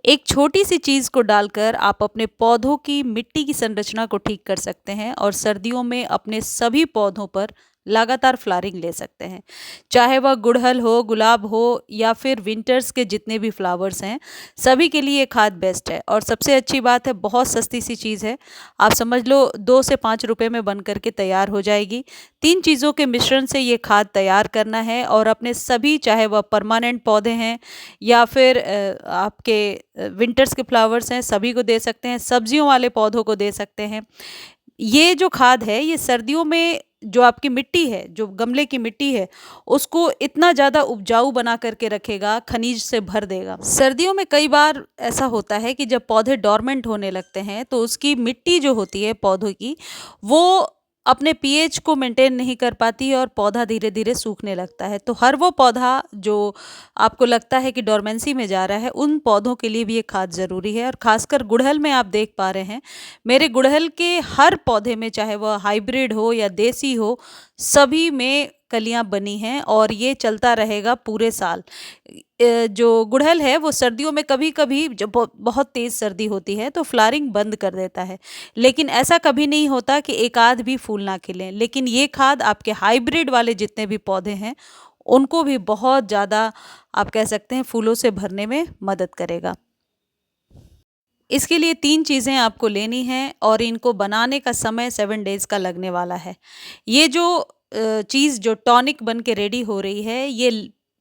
एक छोटी सी चीज़ को डालकर आप अपने पौधों की मिट्टी की संरचना को ठीक कर सकते हैं और सर्दियों में अपने सभी पौधों पर लगातार फ्लावरिंग ले सकते हैं। चाहे वह गुड़हल हो, गुलाब हो या फिर विंटर्स के जितने भी फ्लावर्स हैं, सभी के लिए ये खाद बेस्ट है और सबसे अच्छी बात है बहुत सस्ती सी चीज़ है। आप समझ लो 2 से 5 रुपए में बन कर के तैयार हो जाएगी। 3 चीज़ों के मिश्रण से ये खाद तैयार करना है और अपने सभी चाहे वह परमानेंट पौधे हैं या फिर आपके विंटर्स के फ्लावर्स हैं सभी को दे सकते हैं, सब्जियों वाले पौधों को दे सकते हैं। ये जो खाद है ये सर्दियों में जो आपकी मिट्टी है, जो गमले की मिट्टी है, उसको इतना ज़्यादा उपजाऊ बना करके रखेगा, खनिज से भर देगा। सर्दियों में कई बार ऐसा होता है कि जब पौधे डोरमेंट होने लगते हैं तो उसकी मिट्टी जो होती है पौधों की, वो अपने पीएच को मेंटेन नहीं कर पाती है और पौधा धीरे-धीरे सूखने लगता है। तो हर वो पौधा जो आपको लगता है कि डोरमेंसी में जा रहा है, उन पौधों के लिए भी ये खाद ज़रूरी है और ख़ासकर गुड़हल में आप देख पा रहे हैं, मेरे गुड़हल के हर पौधे में चाहे वह हाइब्रिड हो या देसी हो, सभी में कलियाँ बनी हैं और ये चलता रहेगा पूरे साल। जो गुड़हल है वो सर्दियों में कभी-कभी जब बहुत तेज़ सर्दी होती है तो फ्लावरिंग बंद कर देता है। लेकिन ऐसा कभी नहीं होता कि एक आध भी फूल ना खिलें। लेकिन ये खाद आपके हाइब्रिड वाले जितने भी पौधे हैं, उनको भी बहुत ज़्यादा आप कह सकते हैं फूलों से भरने में मदद करेगा। इसके लिए 3 चीज़ें आपको लेनी हैं और इनको बनाने का समय 7 डेज़ का लगने वाला है। ये जो चीज़ जो टॉनिक बन के रेडी हो रही है, ये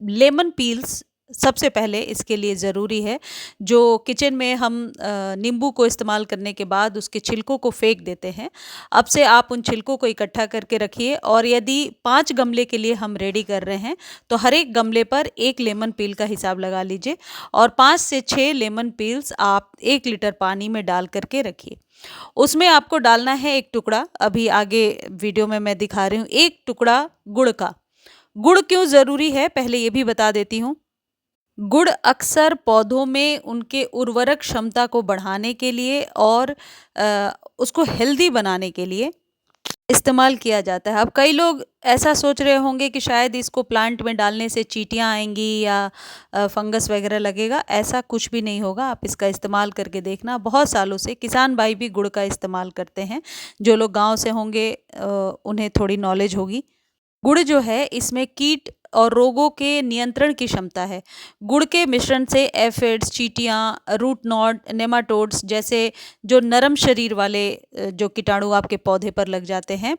लेमन पील्स सबसे पहले इसके लिए ज़रूरी है। जो किचन में हम नींबू को इस्तेमाल करने के बाद उसके छिलकों को फेंक देते हैं, अब से आप उन छिलकों को इकट्ठा करके रखिए और यदि 5 गमले के लिए हम रेडी कर रहे हैं, तो हर एक गमले पर 1 लेमन पील का हिसाब लगा लीजिए और 5 से 6 लेमन पील्स आप 1 लीटर पानी में डाल करके रखिए। उसमें आपको डालना है 1 टुकड़ा, अभी आगे वीडियो में मैं दिखा रही हूँ, 1 टुकड़ा गुड़ का। गुड़ क्यों ज़रूरी है पहले ये भी बता देती हूँ। गुड़ अक्सर पौधों में उनके उर्वरक क्षमता को बढ़ाने के लिए और उसको हेल्दी बनाने के लिए इस्तेमाल किया जाता है। अब कई लोग ऐसा सोच रहे होंगे कि शायद इसको प्लांट में डालने से चींटियाँ आएँगी या फंगस वगैरह लगेगा, ऐसा कुछ भी नहीं होगा। आप इसका इस्तेमाल करके देखना, बहुत सालों से किसान भाई भी गुड़ का इस्तेमाल करते हैं। जो लोग गाँव से होंगे उन्हें थोड़ी नॉलेज होगी। गुड़ जो है इसमें कीट और रोगों के नियंत्रण की क्षमता है। गुड़ के मिश्रण से एफिड्स, चींटियाँ, रूट नॉट, नेमाटोड्स जैसे जो नरम शरीर वाले जो कीटाणु आपके पौधे पर लग जाते हैं,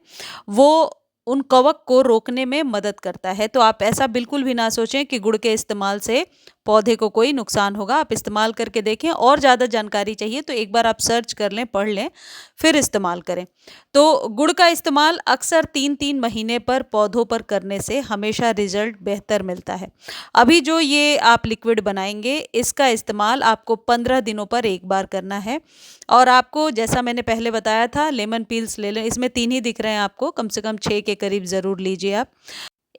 वो उन कवक को रोकने में मदद करता है। तो आप ऐसा बिल्कुल भी ना सोचें कि गुड़ के इस्तेमाल से पौधे को कोई नुकसान होगा। आप इस्तेमाल करके देखें और ज़्यादा जानकारी चाहिए तो एक बार आप सर्च कर लें, पढ़ लें, फिर इस्तेमाल करें। तो गुड़ का इस्तेमाल अक्सर 3-3 महीने पर पौधों पर करने से हमेशा रिजल्ट बेहतर मिलता है। अभी जो ये आप लिक्विड बनाएँगे, इसका इस्तेमाल आपको 15 दिनों पर एक बार करना है और आपको जैसा मैंने पहले बताया था लेमन पील्स ले लें, इसमें 3 ही दिख रहे हैं आपको, कम से कम 6 के करीब ज़रूर लीजिए आप।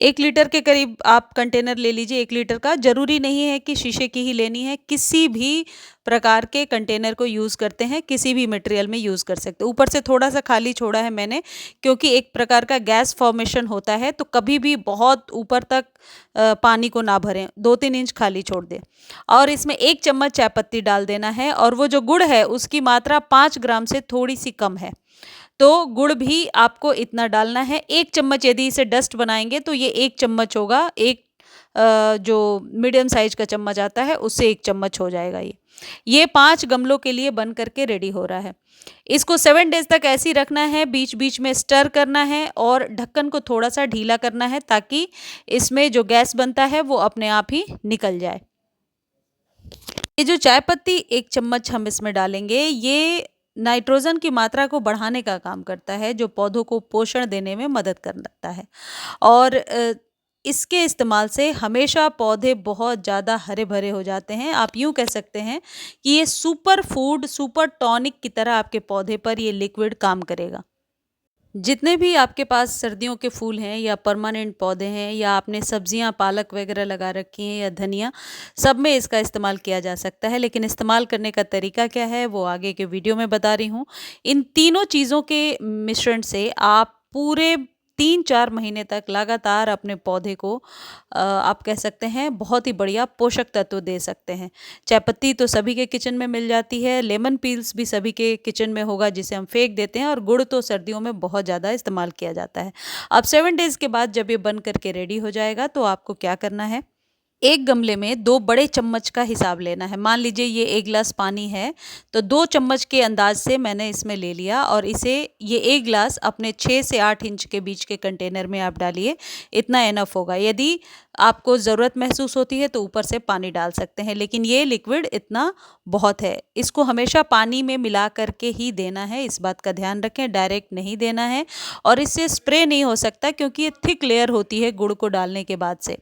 1 लीटर के करीब आप कंटेनर ले लीजिए 1 लीटर का, ज़रूरी नहीं है कि शीशे की ही लेनी है, किसी भी प्रकार के कंटेनर को यूज़ करते हैं, किसी भी मटेरियल में यूज़ कर सकते हैं। ऊपर से थोड़ा-सा खाली छोड़ा है मैंने क्योंकि एक प्रकार का गैस फ़ॉर्मेशन होता है, तो कभी भी बहुत ऊपर तक पानी को ना भरें, 2-3 इंच खाली छोड़ दें। और इसमें 1 चम्मच चाय पत्ती डाल देना है और वो जो गुड़ है उसकी मात्रा 5 ग्राम से थोड़ी-सी कम है। तो गुड़ भी आपको इतना डालना है। 1 चम्मच यदि इसे डस्ट बनाएँगे तो ये 1 चम्मच होगा। एक जो मीडियम साइज़ का चम्मच आता है उससे 1 चम्मच हो जाएगा ये। ये 5 गमलों के लिए बन कर के रेडी हो रहा है। इसको 7 डेज़ तक ऐसे ही रखना है, बीच-बीच में स्टर करना है और ढक्कन को थोड़ा-सा ढीला करना है ताकि इसमें जो गैस बनता है वो अपने आप ही निकल जाए। ये जो चाय पत्ती 1 चम्मच हम इसमें डालेंगे, ये नाइट्रोजन की मात्रा को बढ़ाने का काम करता है, जो पौधों को पोषण देने में मदद करता है और इसके इस्तेमाल से हमेशा पौधे बहुत ज़्यादा हरे-भरे हो जाते हैं। आप यूँ कह सकते हैं कि ये सुपर फूड, सुपर टॉनिक की तरह आपके पौधे पर ये लिक्विड काम करेगा। जितने भी आपके पास सर्दियों के फूल हैं या परमानेंट पौधे हैं या आपने सब्जियां पालक वगैरह लगा रखी हैं या धनिया, सब में इसका इस्तेमाल किया जा सकता है। लेकिन इस्तेमाल करने का तरीका क्या है वो आगे के वीडियो में बता रही हूँ। इन तीनों चीज़ों के मिश्रण से आप पूरे 3-4 महीने तक लगातार अपने पौधे को आप कह सकते हैं बहुत ही बढ़िया पोषक तत्व दे सकते हैं। चाय पत्ती तो सभी के किचन में मिल जाती है, लेमन पील्स भी सभी के किचन में होगा जिसे हम फेंक देते हैं, और गुड़ तो सर्दियों में बहुत ज़्यादा इस्तेमाल किया जाता है। अब 7 डेज़ के बाद जब ये बन कर के रेडी हो जाएगा तो आपको क्या करना है, एक गमले में 2 बड़े चम्मच का हिसाब लेना है। मान लीजिए ये 1 ग्लास पानी है, तो 2 चम्मच के अंदाज से मैंने इसमें ले लिया, और इसे ये 1 ग्लास अपने 6 से 8 इंच के बीच के कंटेनर में आप डालिए, इतना इनफ होगा। यदि आपको ज़रूरत महसूस होती है तो ऊपर से पानी डाल सकते हैं, लेकिन ये लिक्विड इतना बहुत है। इसको हमेशा पानी में मिला करके ही देना है, इस बात का ध्यान रखें, डायरेक्ट नहीं देना है, और इससे स्प्रे नहीं हो सकता क्योंकि ये थिक लेयर होती है गुड़ को डालने के बाद से।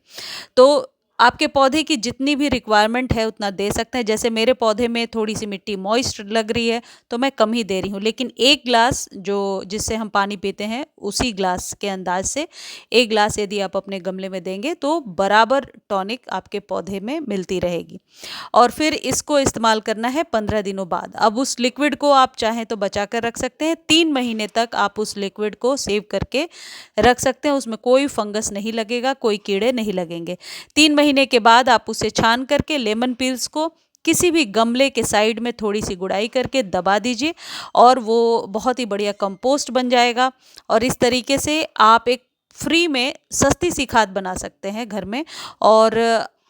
तो आपके पौधे की जितनी भी रिक्वायरमेंट है उतना दे सकते हैं। जैसे मेरे पौधे में थोड़ी-सी मिट्टी मॉइस्ट लग रही है, तो मैं कम ही दे रही हूँ, लेकिन 1 ग्लास जो जिससे हम पानी पीते हैं, उसी ग्लास के अंदाज से 1 ग्लास यदि आप अपने गमले में देंगे तो बराबर टॉनिक आपके पौधे में मिलती रहेगी। और फिर इसको इस्तेमाल करना है 15 दिनों बाद। अब उस लिक्विड को आप चाहें तो बचा कर रख सकते हैं, 3 महीने तक आप उस लिक्विड को सेव करके रख सकते हैं, उसमें कोई फंगस नहीं लगेगा, कोई कीड़े नहीं लगेंगे। 3 महीने के बाद आप उसे छान करके लेमन पील्स को किसी भी गमले के साइड में थोड़ी सी गुड़ाई करके दबा दीजिए, और वो बहुत ही बढ़िया कंपोस्ट बन जाएगा। और इस तरीके से आप एक फ्री में सस्ती सी खाद बना सकते हैं घर में, और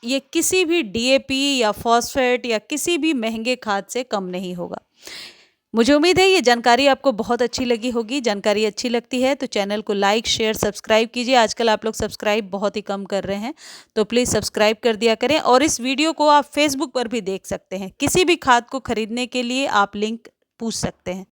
ये किसी भी डीएपी या फॉस्फेट या किसी भी महंगे खाद से कम नहीं होगा। मुझे उम्मीद है ये जानकारी आपको बहुत अच्छी लगी होगी। जानकारी अच्छी लगती है तो चैनल को लाइक, शेयर, सब्सक्राइब कीजिए। आजकल आप लोग सब्सक्राइब बहुत ही कम कर रहे हैं, तो प्लीज़ सब्सक्राइब कर दिया करें। और इस वीडियो को आप फेसबुक पर भी देख सकते हैं। किसी भी खाद को खरीदने के लिए आप लिंक पूछ सकते हैं।